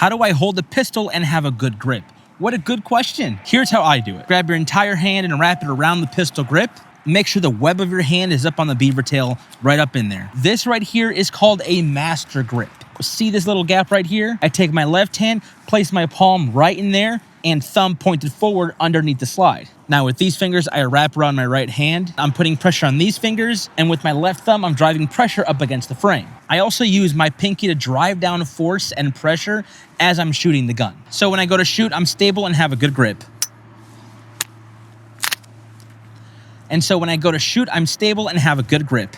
How do I hold the pistol and have a good grip? What a good question. Here's how I do it. Grab your entire hand and wrap it around the pistol grip. Make sure the web of your hand is up on the beaver tail, right up in there. This right here is called a master grip. See this little gap right here? I take my left hand, place my palm right in there, and thumb pointed forward underneath the slide. Now with these fingers, I wrap around my right hand. I'm putting pressure on these fingers, and with my left thumb, I'm driving pressure up against the frame. I also use my pinky to drive down force and pressure as I'm shooting the gun. So when I go to shoot, I'm stable and have a good grip. And so when I go to shoot, I'm stable and have a good grip.